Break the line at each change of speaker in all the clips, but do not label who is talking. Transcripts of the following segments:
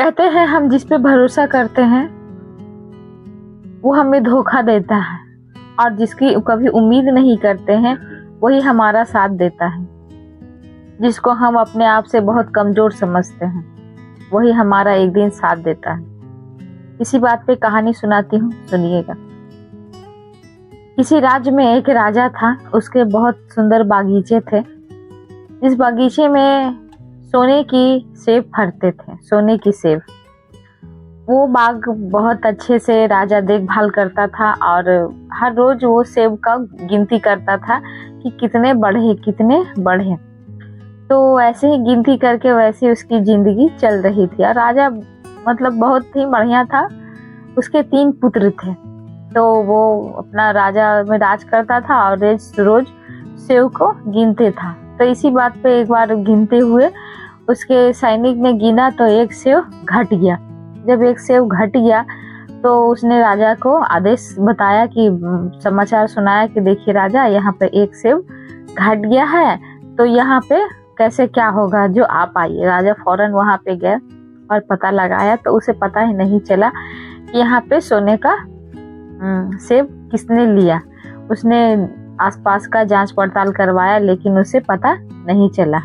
कहते हैं हम जिस पे भरोसा करते हैं वो हमें धोखा देता है, और जिसकी कभी उम्मीद नहीं करते हैं वही हमारा साथ देता है। जिसको हम अपने आप से बहुत कमजोर समझते हैं वही हमारा एक दिन साथ देता है। इसी बात पे कहानी सुनाती हूँ, सुनिएगा। किसी राज्य में एक राजा था, उसके बहुत सुंदर बागीचे थे। इस बागीचे में सोने की सेब फरते थे, सोने की सेब। वो बाग बहुत अच्छे से राजा देखभाल करता था और हर रोज वो सेब का गिनती करता था कि कितने बढ़े। तो ऐसे ही गिनती करके वैसे उसकी जिंदगी चल रही थी। और राजा मतलब बहुत ही बढ़िया था। उसके 3 पुत्र थे, तो वो अपना राजा में राज करता था और रोज सेब को गिनते था। तो इसी बात पे एक बार गिनते हुए उसके सैनिक ने गिना तो एक सेब घट गया। जब एक सेब घट गया तो उसने राजा को आदेश बताया कि समाचार सुनाया कि देखिए राजा, यहाँ पे एक सेब घट गया है, तो यहाँ पे कैसे क्या होगा, जो आप आइए। राजा फौरन वहाँ पे गया और पता लगाया तो उसे पता ही नहीं चला कि यहाँ पे सोने का सेब किसने लिया। उसने आसपास का जांच पड़ताल करवाया लेकिन उसे पता नहीं चला।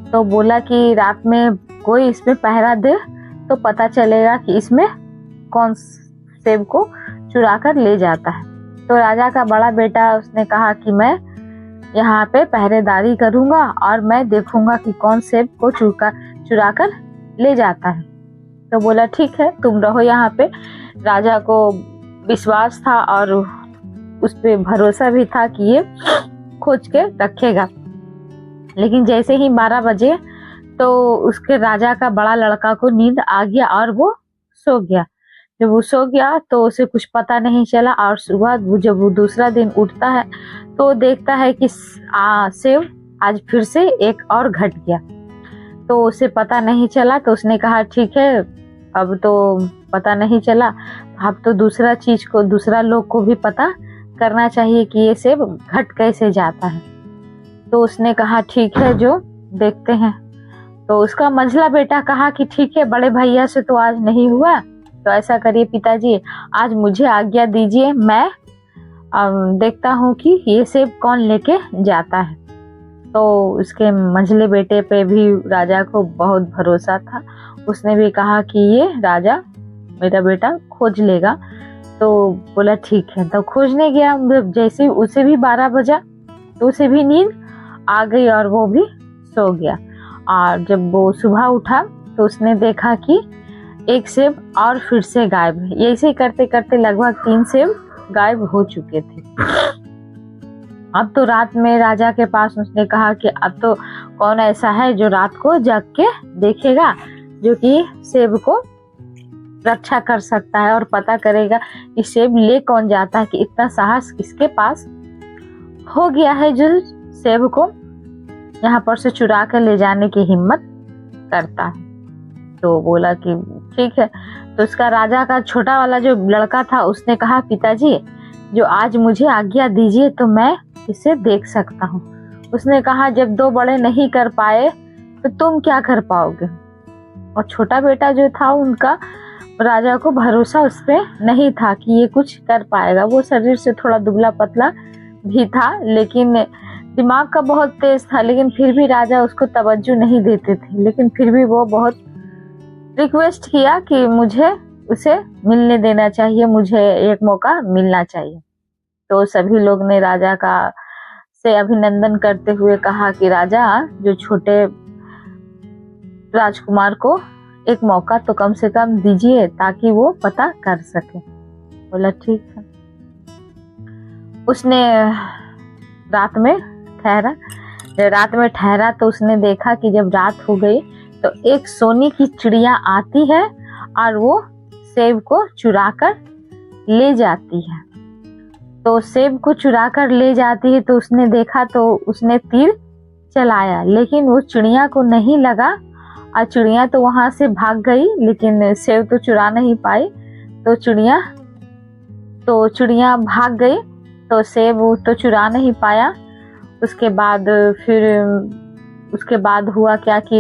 तो बोला कि रात में कोई इसमें पहरा दे तो पता चलेगा कि इसमें कौन सेब को चुरा कर ले जाता है। तो राजा का बड़ा बेटा उसने कहा कि मैं यहाँ पे पहरेदारी करूंगा और मैं देखूंगा कि कौन सेब को चुरा कर ले जाता है। तो बोला ठीक है, तुम रहो यहाँ पे। राजा को विश्वास था और उस पे भरोसा भी था कि ये खोज के रखेगा। लेकिन जैसे ही 12 बजे तो उसके राजा का बड़ा लड़का को नींद आ गया और वो सो गया। जब वो सो गया तो उसे कुछ पता नहीं चला और सुबह जब वो दूसरा दिन उठता है तो देखता है कि सेब आज फिर से एक और घट गया। तो उसे पता नहीं चला। तो उसने कहा ठीक है, अब तो पता नहीं चला, अब तो दूसरा लोग को भी पता करना चाहिए कि ये सेब घट कैसे जाता है। तो उसने कहा ठीक है, जो देखते हैं। तो उसका मंझला बेटा कहा कि ठीक है, बड़े भैया से तो आज नहीं हुआ, तो ऐसा करिए पिताजी, आज मुझे आज्ञा दीजिए, मैं देखता हूँ कि ये सेब कौन लेके जाता है। तो उसके मंझले बेटे पे भी राजा को बहुत भरोसा था। उसने भी कहा कि ये राजा मेरा बेटा खोज लेगा। तो बोला ठीक है। तो खोजने गया। जैसे उसे भी 12 बजा तो उसे भी नींद आ गई और वो भी सो गया। और जब वो सुबह उठा तो उसने देखा कि एक सेब और फिर से गायब है। ऐसे करते करते लगभग 3 सेब गायब हो चुके थे। अब तो रात में राजा के पास उसने कहा कि अब तो कौन ऐसा है जो रात को जग के देखेगा, जो कि सेब को रक्षा कर सकता है और पता करेगा कि सेब ले कौन जाता है, कि इतना साहस किसके पास हो गया है जो सेब को यहाँ पर से चुरा कर ले जाने की हिम्मत करता है। तो बोला कि ठीक है। तो उसका राजा का छोटा वाला जो लड़का था उसने कहा पिताजी, जो आज मुझे आज्ञा दीजिए तो मैं इसे देख सकता हूँ। उसने कहा जब 2 बड़े नहीं कर पाए तो तुम क्या कर पाओगे। और छोटा बेटा जो था उनका राजा को भरोसा उस पर नहीं था कि ये कुछ कर पाएगा। वो शरीर से थोड़ा दुबला पतला भी था लेकिन दिमाग का बहुत तेज था, लेकिन फिर भी राजा उसको तवज्जो नहीं देते थे। लेकिन फिर भी वो बहुत रिक्वेस्ट किया कि मुझे उसे मिलने देना चाहिए, मुझे एक मौका मिलना चाहिए। तो सभी लोग ने राजा का से अभिनंदन करते हुए कहा कि राजा, जो छोटे राजकुमार को एक मौका तो कम से कम दीजिए ताकि वो पता कर सके। बोला ठीक है। उसने रात में ठहरा तो उसने देखा कि जब रात हो गई तो एक सोने की चिड़िया आती है और वो सेब को चुरा कर ले जाती है। तो सेब को चुरा कर ले जाती है तो उसने देखा तो उसने तीर चलाया, लेकिन वो चिड़िया को नहीं लगा और चिड़िया तो वहां से भाग गई, लेकिन सेब तो चुरा नहीं पाई। तो चिड़िया भाग गई तो सेब तो चुरा नहीं पाया। उसके बाद हुआ क्या कि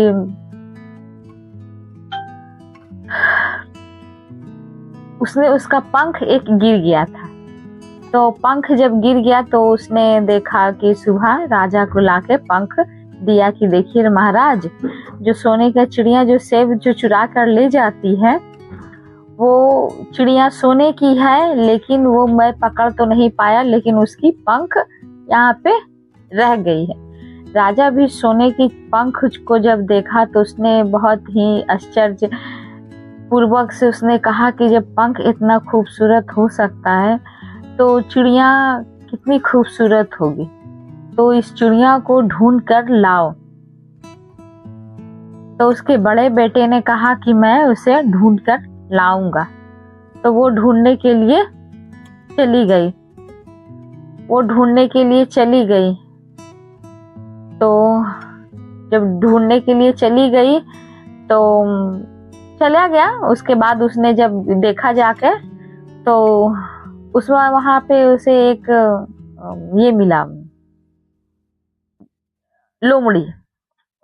उसने उसका पंख एक गिर गया था। तो पंख जब गिर गया तो उसने देखा कि सुबह राजा को लाके पंख दिया कि देखिए महाराज, जो सोने का चिड़िया जो सेब जो चुरा कर ले जाती है वो चिड़िया सोने की है, लेकिन वो मैं पकड़ तो नहीं पाया, लेकिन उसकी पंख यहाँ पे रह गई है। राजा भी सोने की पंख को जब देखा तो उसने बहुत ही आश्चर्य पूर्वक से उसने कहा कि जब पंख इतना खूबसूरत हो सकता है तो चिड़िया कितनी खूबसूरत होगी, तो इस चिड़िया को ढूंढ कर लाओ। तो उसके बड़े बेटे ने कहा कि मैं उसे ढूंढ कर लाऊंगा। तो वो ढूंढने के लिए चली गई। तो जब ढूंढने के लिए चली गई तो चला गया। उसके बाद उसने जब देखा जाकर तो उसमें वहां पे उसे एक ये मिला, लोमड़ी।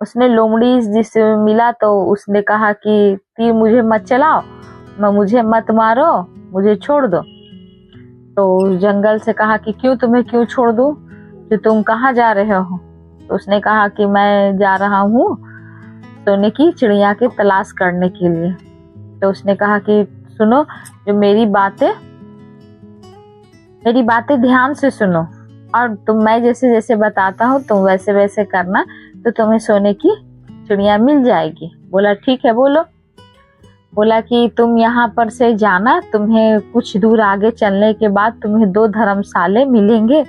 उसने लोमड़ी जिसे मिला तो उसने कहा कि तीर मुझे मत चलाओ, मुझे मत मारो, मुझे छोड़ दो। तो जंगल से कहा कि तुम्हें क्यों छोड़ दूं, कि तुम कहाँ जा रहे हो? तो उसने कहा कि मैं जा रहा हूँ सोने की चिड़िया की तलाश करने के लिए। तो उसने कहा कि सुनो, जो मेरी बातें ध्यान से सुनो, और तुम मैं जैसे जैसे बताता हूँ तुम वैसे वैसे करना, तो तुम्हें सोने की चिड़िया मिल जाएगी। बोला ठीक है, बोलो। बोला कि तुम यहाँ पर से जाना, तुम्हें कुछ दूर आगे चलने के बाद तुम्हें 2 धर्मशाले मिलेंगे,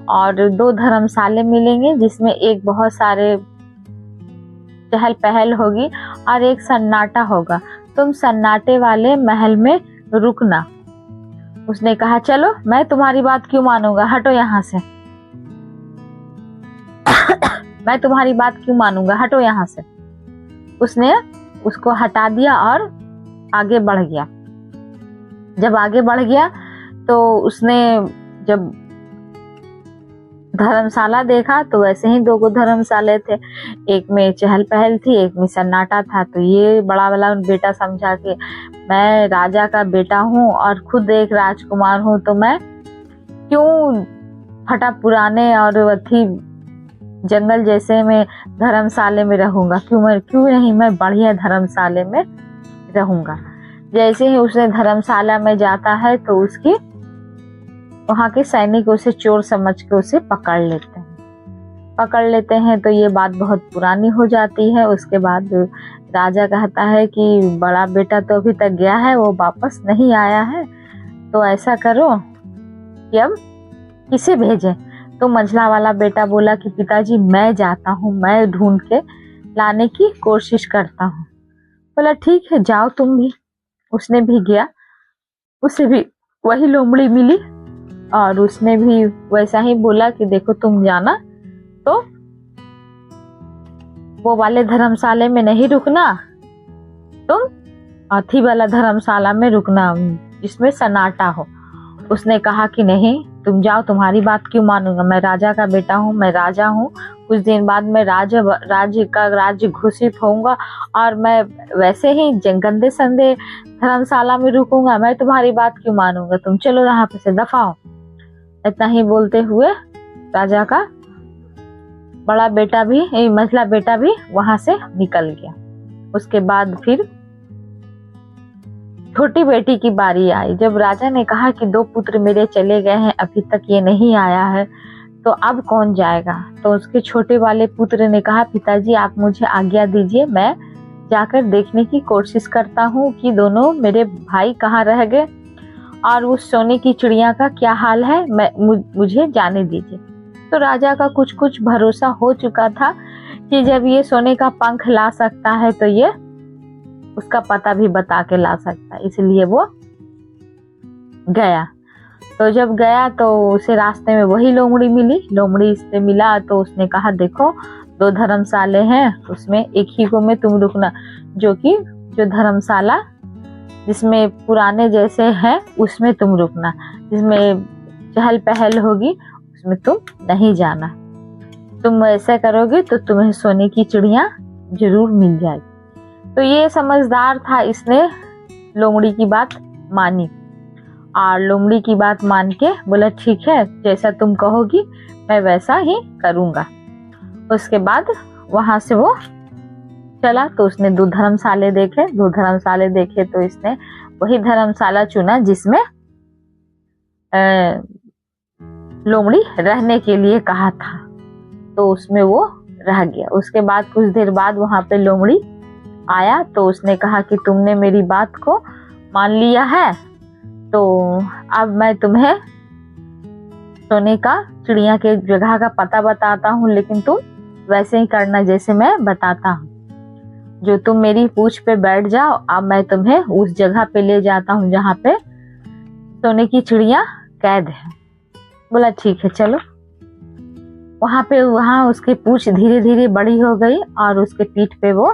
और 2 धर्मशाले मिलेंगे जिसमें एक बहुत सारे चहल पहल होगी और एक सन्नाटा होगा। तुम सन्नाटे वाले महल में रुकना। उसने कहा चलो, मैं तुम्हारी बात क्यों मानूंगा, हटो यहाँ से। मैं तुम्हारी बात क्यों मानूंगा, हटो यहाँ से। उसने उसको हटा दिया और आगे बढ़ गया। जब आगे बढ़ गया तो उसने जब धर्मशाला देखा तो वैसे ही 2 धर्मशाले थे, एक में चहल पहल थी, एक में सन्नाटा था। तो ये बड़ा वाला बेटा समझा कि मैं राजा का बेटा हूँ और खुद एक राजकुमार हूँ, तो मैं क्यों फटा पुराने और अथी जंगल जैसे में धर्मशाले में रहूंगा, क्यों नहीं, मैं बढ़िया धर्मशाले में रहूंगा। जैसे ही उसने धर्मशाला में जाता है तो उसकी वहां के सैनिक उसे चोर समझ के उसे पकड़ लेते हैं। तो ये बात बहुत पुरानी हो जाती है। उसके बाद राजा कहता है कि बड़ा बेटा तो अभी तक गया है, वो वापस नहीं आया है, तो ऐसा करो कि अब किसे भेजें। तो मंझला वाला बेटा बोला कि पिताजी मैं जाता हूँ, मैं ढूंढ के लाने की कोशिश करता हूँ। बोला ठीक है, जाओ तुम भी। उसने भी गया, उसे भी वही लोमड़ी मिली और उसने भी वैसा ही बोला कि देखो तुम जाना तो वो वाले धर्मशाले में नहीं रुकना, तुम अथी वाला धर्मशाला में रुकना जिसमें सन्नाटा हो। उसने कहा कि नहीं, तुम जाओ, तुम्हारी बात क्यों मानूंगा, मैं राजा का बेटा हूँ, मैं राजा हूँ, कुछ दिन बाद मैं राज्य घोषित होऊंगा और मैं वैसे ही गंदे संदे धर्मशाला में रुकूंगा, मैं तुम्हारी बात क्यों मानूंगा, तुम चलो यहाँ पे से दफाओ। इतना ही बोलते हुए राजा का बड़ा बेटा भी, मझला बेटा भी वहां से निकल गया। उसके बाद फिर छोटी बेटी की बारी आई। जब राजा ने कहा कि 2 पुत्र मेरे चले गए हैं, अभी तक ये नहीं आया है, तो अब कौन जाएगा? तो उसके छोटे वाले पुत्र ने कहा पिताजी आप मुझे आज्ञा दीजिए, मैं जाकर देखने की कोशिश करता हूँ कि दोनों मेरे भाई कहाँ रह गए और उस सोने की चिड़िया का क्या हाल है, मुझे जाने दीजिए। तो राजा का कुछ कुछ भरोसा हो चुका था कि जब ये सोने का पंख ला सकता है तो ये उसका पता भी बता के ला सकता है, इसलिए वो गया। तो जब गया तो उसे रास्ते में वही लोमड़ी मिली। लोमड़ी से मिला तो उसने कहा देखो 2 धर्मशाले हैं, उसमें एक ही को में तुम रुकना, जो धर्मशाला जिसमें पुराने जैसे हैं उसमें तुम रुकना, जिसमें चहल पहल होगी उसमें तुम नहीं जाना। तुम ऐसा करोगे तो तुम्हें सोने की चिड़िया जरूर मिल जाएगी। तो ये समझदार था, इसने लोमड़ी की बात मानी और लोमड़ी की बात मान के बोला ठीक है, जैसा तुम कहोगी मैं वैसा ही करूँगा। उसके बाद वहाँ से वो चला। तो उसने 2 धर्मशाले देखे, 2 धर्मशाले देखे तो इसने वही धर्मशाला चुना जिसमें लोमड़ी रहने के लिए कहा था। तो उसमें वो रह गया। उसके बाद कुछ देर बाद वहाँ पे लोमड़ी आया तो उसने कहा कि तुमने मेरी बात को मान लिया है, तो अब मैं तुम्हें सोने का चिड़िया के जगह का पता बताता हूँ, लेकिन तुम वैसे ही करना जैसे मैं बताता हूँ। जो तुम मेरी पूंछ पे बैठ जाओ, अब मैं तुम्हें उस जगह पे ले जाता हूँ जहाँ पे सोने की चिड़िया कैद है। बोला ठीक है चलो। वहाँ उसकी पूंछ धीरे धीरे बड़ी हो गई और उसके पीठ पे वो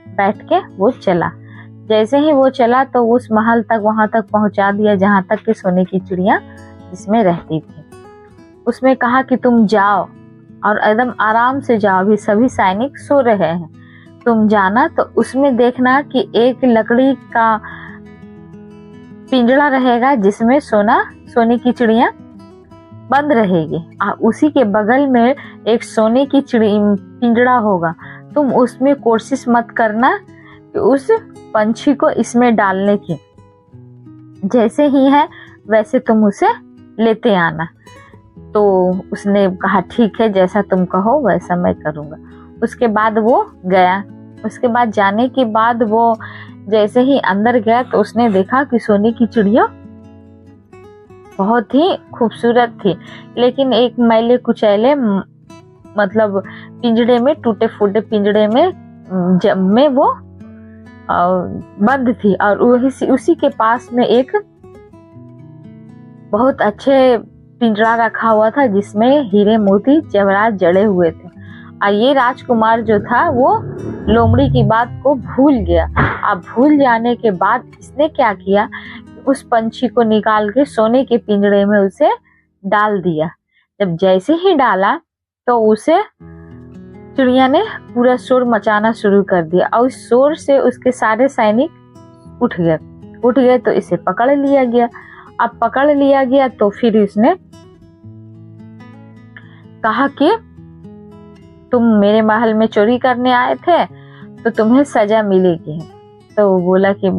बैठ के वो चला। जैसे ही वो चला तो उस महल तक, वहां तक पहुंचा दिया जहां तक कि सोने की चिड़िया जिसमें रहती थी। उसमें कहा कि तुम जाओ और एकदम आराम से जाओ, अभी सभी सैनिक सो रहे हैं, तुम जाना। तो उसमें देखना कि एक लकड़ी का पिंजड़ा रहेगा जिसमें सोने की चिड़िया बंद रहेगी और उसी के बगल में एक सोने की पिंजड़ा होगा। तुम उसमें कोशिश मत करना कि उस पंछी को इसमें डालने की, जैसे ही है वैसे तुम उसे लेते आना। तो उसने कहा ठीक है, जैसा तुम कहो वैसा मैं करूँगा। उसके बाद वो गया। उसके बाद जाने के बाद वो जैसे ही अंदर गया तो उसने देखा कि सोने की चिड़िया बहुत ही खूबसूरत थी, लेकिन एक मैले कुचैले मतलब पिंजड़े में, टूटे फूटे पिंजड़े में वो बंद थी। और उसी के पास में एक बहुत अच्छे पिंजरा रखा हुआ था जिसमें हीरे मोती जवाहरात जड़े हुए थे। और ये राजकुमार जो था वो लोमड़ी की बात को भूल गया। अब भूल जाने के बाद इसने क्या किया, उस पंछी को निकाल के सोने के पिंजरे में उसे डाल दिया। जब जैसे ही डाला तो उसे चिड़िया ने पूरा शोर मचाना शुरू कर दिया और उस शोर से उसके सारे सैनिक उठ गए तो इसे पकड़ लिया गया। अब पकड़ लिया गया तो फिर इसने कहा कि तुम मेरे महल में चोरी करने आए थे तो तुम्हें सजा मिलेगी। तो वो बोला कि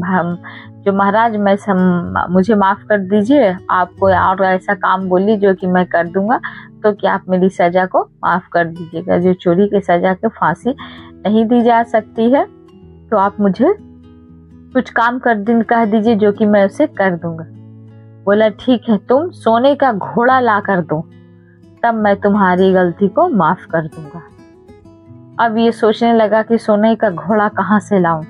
जो महाराज मुझे माफ कर दीजिए, आप कोई और ऐसा काम बोलिए जो कि मैं कर दूंगा, तो क्या आप मेरी सजा को माफ कर दीजिएगा। जो चोरी की सजा के फांसी नहीं दी जा सकती है, तो आप मुझे कुछ काम कह दीजिए जो कि मैं उसे कर दूंगा। बोला ठीक है, तुम सोने का घोड़ा ला कर दो, तब मैं तुम्हारी गलती को माफ कर दूंगा। अब ये सोचने लगा कि सोने का घोड़ा कहाँ से लाऊं।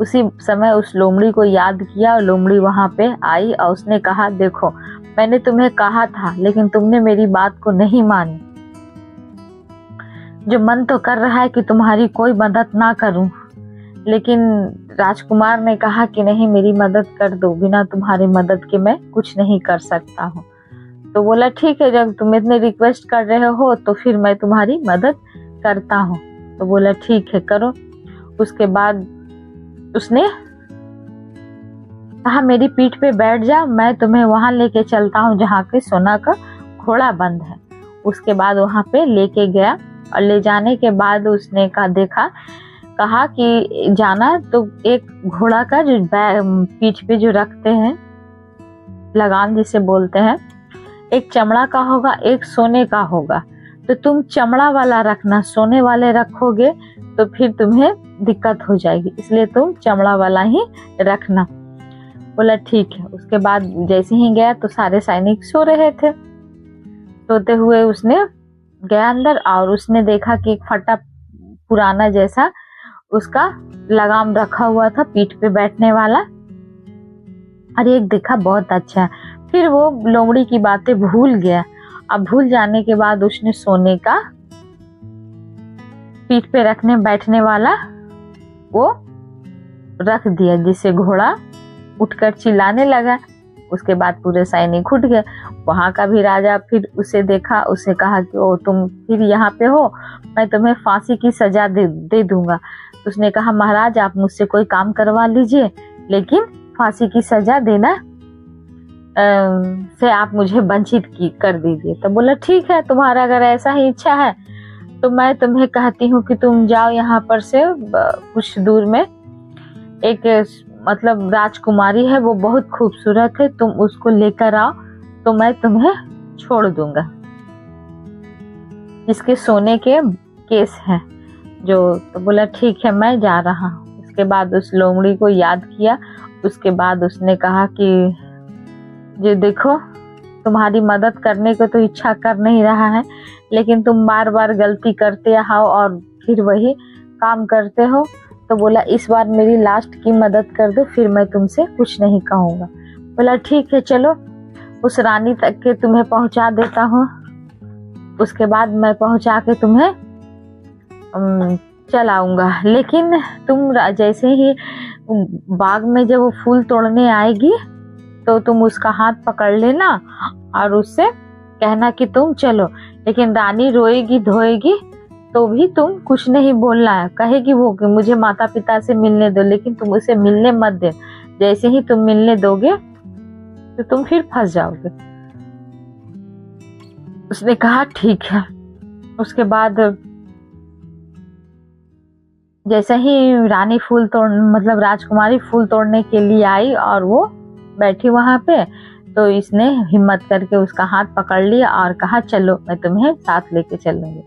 उसी समय उस लोमड़ी को याद किया और लोमड़ी वहां पे आई और उसने कहा देखो, मैंने तुम्हें कहा था लेकिन तुमने मेरी बात को नहीं मानी। जो मन तो कर रहा है कि तुम्हारी कोई मदद ना करूं, लेकिन राजकुमार ने कहा कि नहीं, मेरी मदद कर दो, बिना तुम्हारी मदद के मैं कुछ नहीं कर सकता हूँ। तो बोला ठीक है, जब तुम इतने रिक्वेस्ट कर रहे हो तो फिर मैं तुम्हारी मदद करता हूँ। तो बोला ठीक है, करो। उसके बाद उसने कहा मेरी पीठ पे बैठ जा, मैं तुम्हें वहां लेके चलता हूँ जहाँ के सोना का घोड़ा बंद है। उसके बाद वहां पे लेके गया और ले जाने के बाद उसने कहा कि जाना तो एक घोड़ा का जो पीठ पे जो रखते हैं, लगाम जिसे बोलते हैं, एक चमड़ा का होगा, एक सोने का होगा। तो तुम चमड़ा वाला रखना, सोने वाले रखोगे तो फिर तुम्हें दिक्कत हो जाएगी, इसलिए तुम चमड़ा वाला ही रखना। बोला ठीक है। उसके बाद जैसे ही गया तो सारे सैनिक सो रहे थे। सोते हुए उसने गया अंदर और उसने देखा कि एक फटा पुराना जैसा उसका लगाम रखा हुआ था पीठ पे बैठने वाला। अरे एक देखा बहुत अच्छा है। फिर वो लोमड़ी की बातें भूल गया। अब भूल जाने के बाद उसने सोने का पीठ पे रखने बैठने वाला वो रख दिया, जिससे घोड़ा उठकर चिल्लाने लगा। उसके बाद पूरे सैनिक उठ गए। वहां का भी राजा फिर उसे देखा, उसे कहा कि ओ तुम फिर यहाँ पे हो, मैं तुम्हें फांसी की सजा दे दूंगा। उसने कहा महाराज आप मुझसे कोई काम करवा लीजिए, लेकिन फांसी की सजा देना से आप मुझे वंचित कर दीजिए। तो बोला ठीक है, तुम्हारा अगर ऐसा ही इच्छा है तो मैं तुम्हें कहती हूँ कि तुम जाओ यहाँ पर से कुछ दूर में एक मतलब राजकुमारी है, वो बहुत खूबसूरत है, तुम उसको लेकर आओ तो मैं तुम्हें छोड़ दूंगा। इसके सोने के केस हैं जो। तो बोला ठीक है, मैं जा रहा हूँ। उसके बाद उस लोमड़ी को याद किया। उसके बाद उसने कहा कि ये देखो, तुम्हारी मदद करने को तो इच्छा कर नहीं रहा है, लेकिन तुम बार बार गलती करते हो और फिर वही काम करते हो। तो बोला इस बार मेरी लास्ट की मदद कर दो, फिर मैं तुमसे कुछ नहीं कहूँगा। बोला ठीक है, चलो उस रानी तक के तुम्हें पहुँचा देता हूँ, उसके बाद मैं पहुँचा के तुम्हें चलाऊंगा। लेकिन तुम जैसे ही बाग में जब वो फूल तोड़ने आएगी तो तुम उसका हाथ पकड़ लेना और उससे कहना कि तुम चलो। लेकिन रानी रोएगी धोएगी तो भी तुम कुछ नहीं बोलना है। कहेगी वो कि मुझे माता पिता से मिलने दो, लेकिन तुम उसे मिलने मत दे। जैसे ही तुम मिलने दोगे तो तुम फिर फंस जाओगे। उसने कहा ठीक है। उसके बाद जैसे ही रानी फूल तोड़ मतलब राजकुमारी फूल तोड़ने के लिए आई और वो बैठी वहां पे, तो इसने हिम्मत करके उसका हाथ पकड़ लिया और कहा चलो, मैं तुम्हें साथ लेके चलूंगी।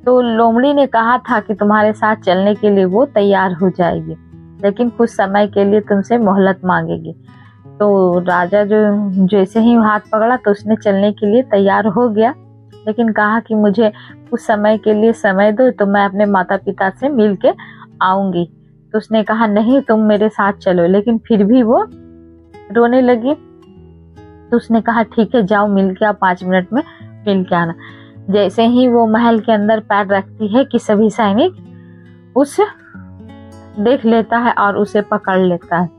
तो लोमड़ी ने कहा था कि तुम्हारे साथ चलने के लिए वो तैयार हो जाएगी, लेकिन कुछ समय के लिए तुमसे मोहलत मांगेगी। तो राजा जो जैसे ही हाथ पकड़ा तो उसने चलने के लिए तैयार हो गया, लेकिन कहा कि मुझे कुछ समय के लिए समय दो, तो मैं अपने माता पिता से मिल के आऊंगी। तो उसने कहा नहीं, तुम मेरे साथ चलो। लेकिन फिर भी वो रोने लगी। तो उसने कहा ठीक है, जाओ मिल के आओ, 5 मिनट में मिल के आना। जैसे ही वो महल के अंदर पैर रखती है कि सभी सैनिक उसे देख लेता है और उसे पकड़ लेता है।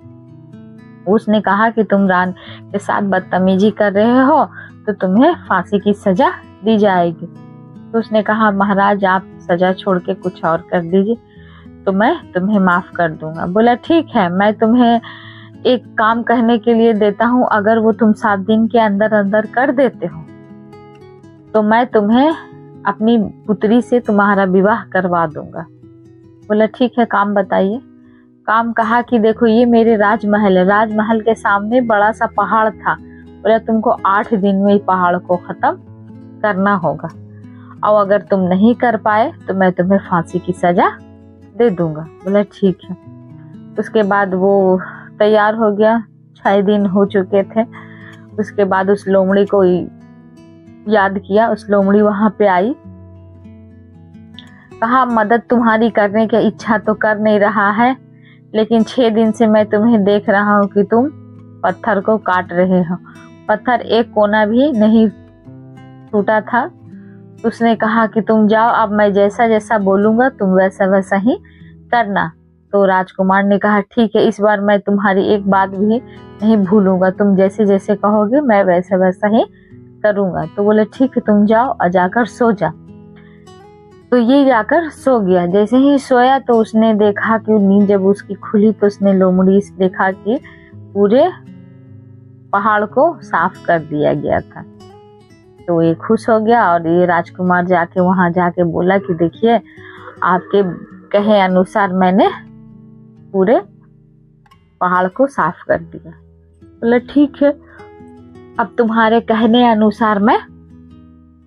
उसने कहा कि तुम रानी के साथ बदतमीजी कर रहे हो तो तुम्हें फांसी की सजा दी जाएगी। तो उसने कहा महाराज, आप सजा छोड़ के कुछ और कर दीजिए तो मैं तुम्हें माफ कर दूंगा। बोला ठीक है, मैं तुम्हें एक काम कहने के लिए देता हूँ, अगर वो तुम 7 दिन के अंदर अंदर कर देते हो तो मैं तुम्हें अपनी पुत्री से तुम्हारा विवाह करवा दूंगा। बोला ठीक है, काम बताइए। काम कहा कि देखो, ये मेरे राजमहल है, राजमहल के सामने बड़ा सा पहाड़ था। बोला तुमको 8 दिन में ही पहाड़ को खत्म करना होगा, और अगर तुम नहीं कर पाए तो मैं तुम्हें फांसी की सजा दे दूंगा। बोला ठीक है। उसके बाद वो तैयार हो गया। 6 दिन हो चुके थे। उसके बाद उस लोमड़ी को याद किया। उस लोमड़ी वहां पे आई, कहा मदद तुम्हारी करने की इच्छा तो कर नहीं रहा है, लेकिन 6 दिन से मैं तुम्हें देख रहा हूँ कि तुम पत्थर को काट रहे हो। पत्थर एक कोना भी नहीं टूटा था। उसने कहा कि तुम जाओ, अब मैं जैसा जैसा बोलूंगा तुम वैसा वैसा ही करना। तो राजकुमार ने कहा ठीक है, इस बार मैं तुम्हारी एक बात भी नहीं भूलूंगा, तुम जैसे जैसे कहोगे मैं वैसा वैसा ही करूंगा। तो बोले ठीक है, तुम जाओ और जाकर सो जा। तो ये जाकर सो गया। जैसे ही सोया तो उसने देखा कि नींद जब उसकी खुली तो उसने लोमड़ी से देखा कि पूरे पहाड़ को साफ कर दिया गया था। तो ये खुश हो गया और ये राजकुमार जाके वहां जाके बोला कि देखिए, आपके कहे अनुसार मैंने पूरे पहाड़ को साफ कर दिया। बोला ठीक है, अब तुम्हारे कहने अनुसार मैं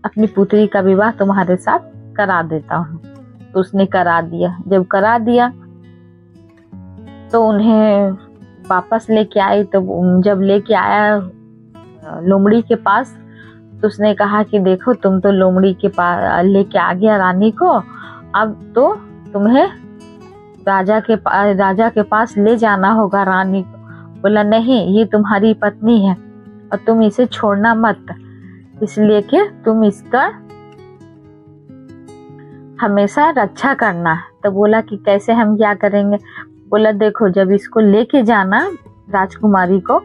अपनी पुत्री का विवाह तुम्हारे साथ करा देता हूँ। तो उसने करा दिया। जब करा दिया तो उन्हें वापस लेके आई। तो जब लेके आया लोमड़ी के पास, तो उसने कहा कि देखो, तुम तो लोमड़ी के पास लेके आ गया रानी को, अब तो तुम्हें राजा के पास ले जाना होगा रानी को। बोला नहीं, ये तुम्हारी पत्नी है और तुम इसे छोड़ना मत, इसलिए कि तुम इसका हमेशा रक्षा करना है। तो बोला कि कैसे, हम क्या करेंगे? बोला देखो, जब इसको लेके जाना राजकुमारी को,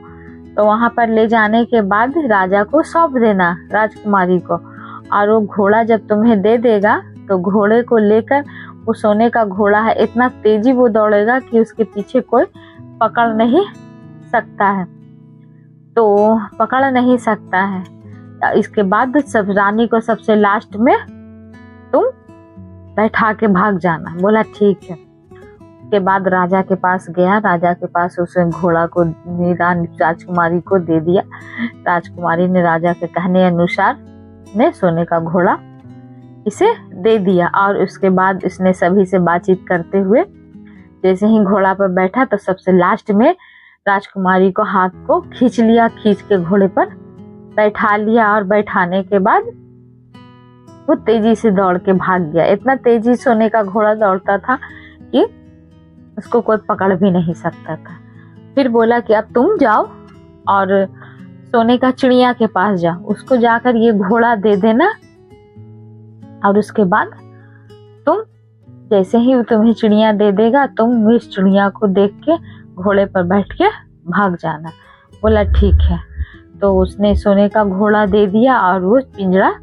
तो वहां पर ले जाने के बाद राजा को सौंप देना राजकुमारी को, और वो घोड़ा जब तुम्हें दे देगा तो घोड़े को लेकर, वो सोने का घोड़ा है, इतना तेजी वो दौड़ेगा कि उसके पीछे कोई पकड़ नहीं सकता है, तो पकड़ नहीं सकता है। इसके बाद सब रानी को सबसे लास्ट में तुम बैठा के भाग जाना। बोला ठीक है। के बाद राजा के पास गया, राजा के पास उसने घोड़ा को राजकुमारी को दे दिया। राजकुमारी ने राजा के कहने अनुसार ने सोने का घोड़ा इसे दे दिया और उसके बाद इसने सभी से बातचीत करते हुए जैसे ही घोड़ा पर बैठा तो सबसे लास्ट में राजकुमारी को हाथ को खींच लिया, खींच के घोड़े पर बैठा लिया और बैठाने के बाद वो तेजी से दौड़ के भाग गया। इतना तेजी सोने का घोड़ा दौड़ता था कि उसको कोई पकड़ भी नहीं सकता था। फिर बोला कि अब तुम जाओ और सोने का चिड़िया के पास जाओ, उसको जाकर ये घोड़ा दे देना और उसके बाद तुम जैसे ही वो तुम्हें चिड़िया दे देगा तुम इस चिड़िया को देख के घोड़े पर बैठ के भाग जाना। बोला ठीक है। तो उसने सोने का घोड़ा दे दिया और वो पिंजरा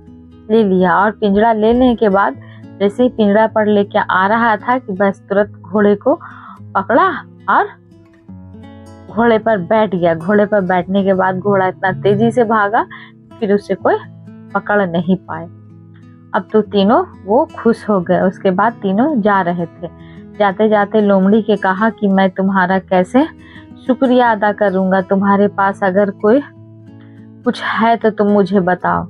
ले लिया और पिंजरा लेने के बाद जैसे ही पिंजरा पर लेके आ रहा था कि बस तुरंत घोड़े को पकड़ा और घोड़े पर बैठ गया। घोड़े पर बैठने के बाद घोड़ा इतना तेजी से भागा फिर उसे कोई पकड़ नहीं पाए। अब तो तीनों वो खुश हो गए। उसके बाद तीनों जा रहे थे। जाते जाते लोमड़ी के कहा कि मैं तुम्हारा कैसे शुक्रिया अदा करूंगा, तुम्हारे पास अगर कोई कुछ है तो तुम मुझे बताओ।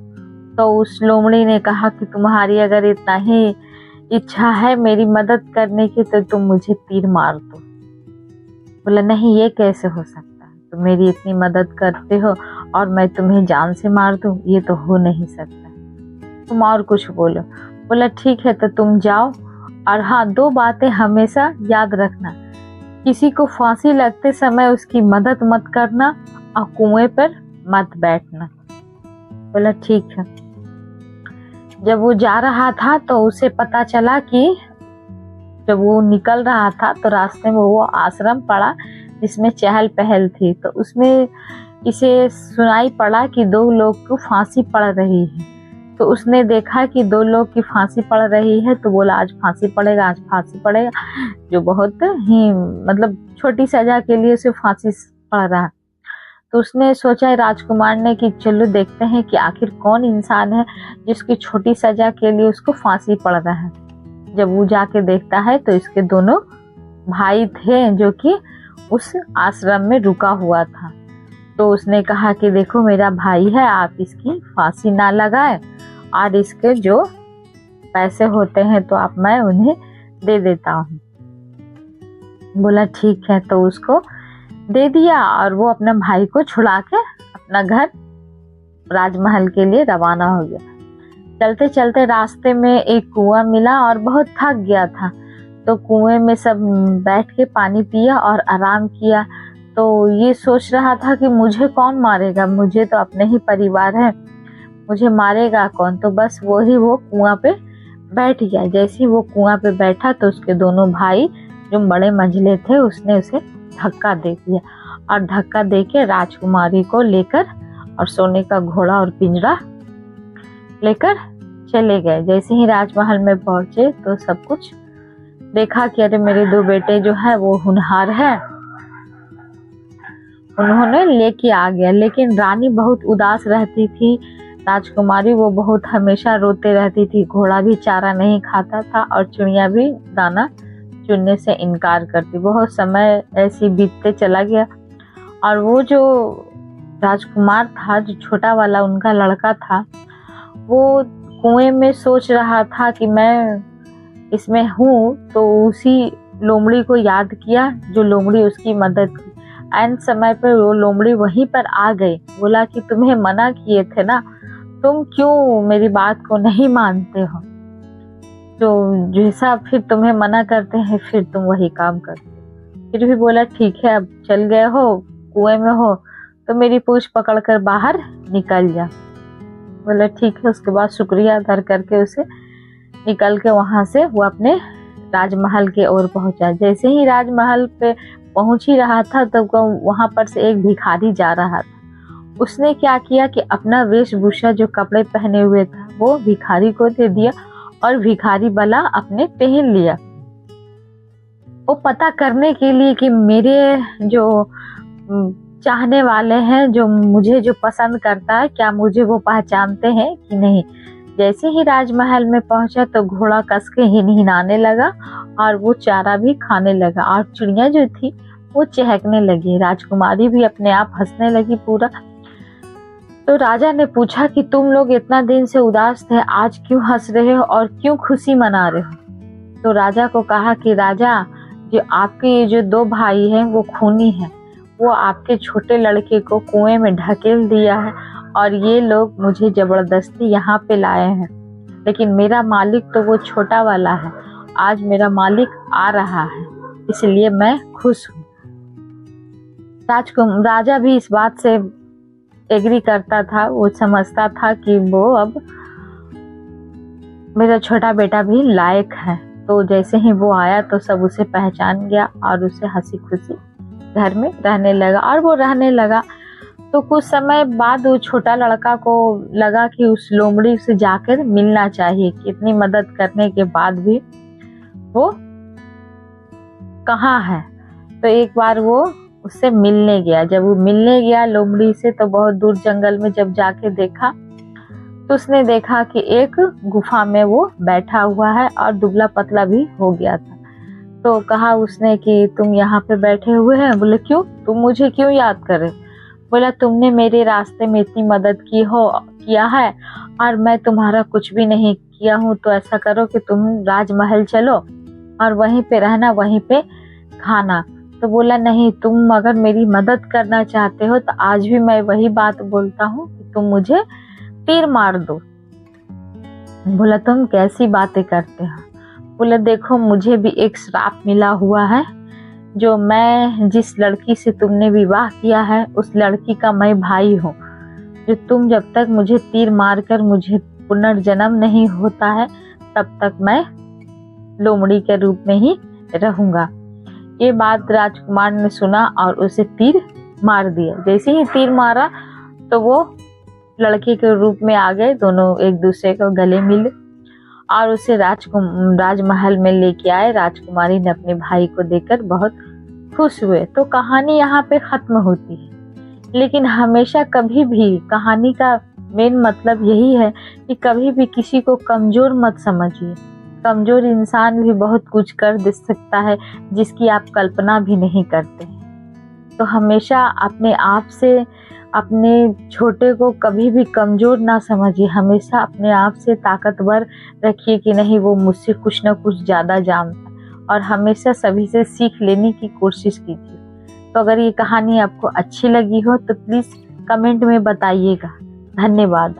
तो उस लोमड़ी ने कहा कि तुम्हारी अगर इतना ही इच्छा है मेरी मदद करने की तो तुम मुझे तीर मार दो। बोला नहीं, ये कैसे हो सकता है, तुम मेरी इतनी मदद करते हो और मैं तुम्हें जान से मार दूं, ये तो हो नहीं सकता, तुम और कुछ बोलो। बोला ठीक है, तो तुम जाओ और हाँ, 2 बातें हमेशा याद रखना, किसी को फांसी लगते समय उसकी मदद मत करना और कुएं पर मत बैठना। बोला ठीक है। जब वो जा रहा था तो उसे पता चला कि जब वो निकल रहा था तो रास्ते में वो आश्रम पड़ा जिसमें चहल पहल थी। तो उसमें इसे सुनाई पड़ा कि 2 लोग को फांसी पड़ रही है। तो उसने देखा कि 2 लोग की फांसी पड़ रही है तो बोला आज फांसी पड़ेगा, आज फांसी पड़ेगा, जो बहुत ही मतलब छोटी सजा के लिए उसे फांसी पड़ रहा। तो उसने सोचा राजकुमार ने कि चलो देखते हैं कि आखिर कौन इंसान है जिसकी छोटी सजा के लिए उसको फांसी पड़ रहा है। जब वो जाके देखता है तो इसके दोनों भाई थे जो कि उस आश्रम में रुका हुआ था। तो उसने कहा कि देखो मेरा भाई है, आप इसकी फांसी ना लगाए और इसके जो पैसे होते हैं तो आप मैं उन्हें दे देता हूँ। बोला ठीक है। तो उसको दे दिया और वो अपने भाई को छुड़ा के अपना घर राजमहल के लिए रवाना हो गया। चलते चलते रास्ते में एक कुआं मिला और बहुत थक गया था। तो कुएं में सब बैठ के पानी पिया और आराम किया। तो ये सोच रहा था कि मुझे कौन मारेगा, मुझे तो अपने ही परिवार है, मुझे मारेगा कौन। तो बस वो कुआं पे बैठ गया। जैसे ही वो कुआं पे बैठा तो उसके दोनों भाई जो बड़े मंझले थे उसने उसे धक्का दे दिया और धक्का देके राजकुमारी को लेकर और सोने का घोड़ा और पिंजरा लेकर चले गए। जैसे ही राजमहल में पहुंचे तो सब कुछ देखा कि अरे मेरे 2 बेटे जो है वो होनहार है, उन्होंने लेके आ गया। लेकिन रानी बहुत उदास रहती थी, राजकुमारी वो बहुत हमेशा रोते रहती थी। घोड़ा भी चारा नहीं खाता था और चिड़िया भी दाना चुनने से इनकार करती। बहुत समय ऐसी बीतते चला गया और वो जो राजकुमार था, जो छोटा वाला उनका लड़का था, वो कुएं में सोच रहा था कि मैं इसमें हूँ। तो उसी लोमड़ी को याद किया जो लोमड़ी उसकी मदद की। ऐन समय पर वो लोमड़ी वहीं पर आ गई। बोला कि तुम्हें मना किए थे ना, तुम क्यों मेरी बात को नहीं मानते हो, तो जैसा फिर तुम्हें मना करते हैं फिर तुम वही काम करते। फिर भी बोला ठीक है, अब चल गए हो, कुएं में हो तो मेरी पूंछ पकड़कर बाहर निकल जा। बोला ठीक है। उसके बाद शुक्रिया अदा करके उसे निकल के वहां से वो अपने राजमहल के ओर पहुंचा। जैसे ही राजमहल पे पहुंच ही रहा था तो वहां पर से एक भिखारी जा रहा था। उसने क्या किया कि अपना वेशभूषा जो कपड़े पहने हुए था वो भिखारी को दे दिया और भिखारी वाला अपने पहन लिया। वो पता करने के लिए कि मेरे जो चाहने वाले हैं, जो पसंद करता है, क्या मुझे वो पहचानते हैं कि नहीं। जैसे ही राजमहल में पहुंचा तो घोड़ा कस के हिनहिनाने लगा और वो चारा भी खाने लगा और चिड़िया जो थी वो चहकने लगी। राजकुमारी भी अपने आप हंसने लगी पूरा। तो राजा ने पूछा कि तुम लोग इतना दिन से उदास थे, आज क्यों हंस रहे हो और क्यों खुशी मना रहे हो। तो राजा को कहा कि राजा, जो आपके ये जो 2 भाई हैं वो खूनी हैं, वो आपके छोटे लड़के को कुएं में ढकेल दिया है और ये लोग मुझे जबरदस्ती यहाँ पे लाए हैं, लेकिन मेरा मालिक तो वो छोटा वाला है। आज मेरा मालिक आ रहा है, इसलिए मैं खुश हूँ। राजा भी इस बात से एग्री करता था, वो समझता था कि वो अब मेरा छोटा बेटा भी लायक है। तो जैसे ही वो आया तो सब उसे पहचान गया और उसे हंसी खुशी घर में रहने लगा और वो रहने लगा। तो कुछ समय बाद वो छोटा लड़का को लगा कि उस लोमड़ी से जाकर मिलना चाहिए, कि इतनी मदद करने के बाद भी वो कहाँ है। तो एक बार वो उससे मिलने गया। जब वो मिलने गया लोमड़ी से तो बहुत दूर जंगल में जब जाके देखा तो उसने देखा कि एक गुफा में वो बैठा हुआ है और दुबला पतला भी हो गया था। तो कहा उसने कि तुम यहाँ पे बैठे हुए हैं। बोले क्यों, तुम मुझे क्यों याद कर रहे। बोला तुमने मेरे रास्ते में इतनी मदद किया है और मैं तुम्हारा कुछ भी नहीं किया हूँ, तो ऐसा करो कि तुम राजमहल चलो और वहीं पे रहना, वहीं पे खाना। तो बोला नहीं, तुम अगर मेरी मदद करना चाहते हो तो आज भी मैं वही बात बोलता हूँ कि तुम मुझे तीर मार दो। बोला तुम कैसी बातें करते हो। बोला देखो, मुझे भी एक श्राप मिला हुआ है, जो मैं जिस लड़की से तुमने विवाह किया है उस लड़की का मैं भाई हूँ, जो तुम जब तक मुझे तीर मारकर मुझे पुनर्जन्म नहीं होता है तब तक मैं लोमड़ी के रूप में ही रहूंगा। ये बात राजकुमार ने सुना और उसे तीर मार दिया। जैसे ही तीर मारा तो वो लड़के के रूप में आ गए, दोनों एक दूसरे को गले मिले और उसे राजमहल में लेके आए। राजकुमारी ने अपने भाई को देखकर बहुत खुश हुए। तो कहानी यहाँ पे खत्म होती है, लेकिन हमेशा कभी भी कहानी का मेन मतलब यही है कि कभी भी किसी को कमजोर मत समझिए। कमजोर इंसान भी बहुत कुछ कर दे सकता है जिसकी आप कल्पना भी नहीं करते। तो हमेशा अपने आप से अपने छोटे को कभी भी कमजोर ना समझिए, हमेशा अपने आप से ताकतवर रखिए कि नहीं वो मुझसे कुछ ना कुछ ज़्यादा जानता है, और हमेशा सभी से सीख लेने की कोशिश कीजिए। तो अगर ये कहानी आपको अच्छी लगी हो तो प्लीज़ कमेंट में बताइएगा। धन्यवाद।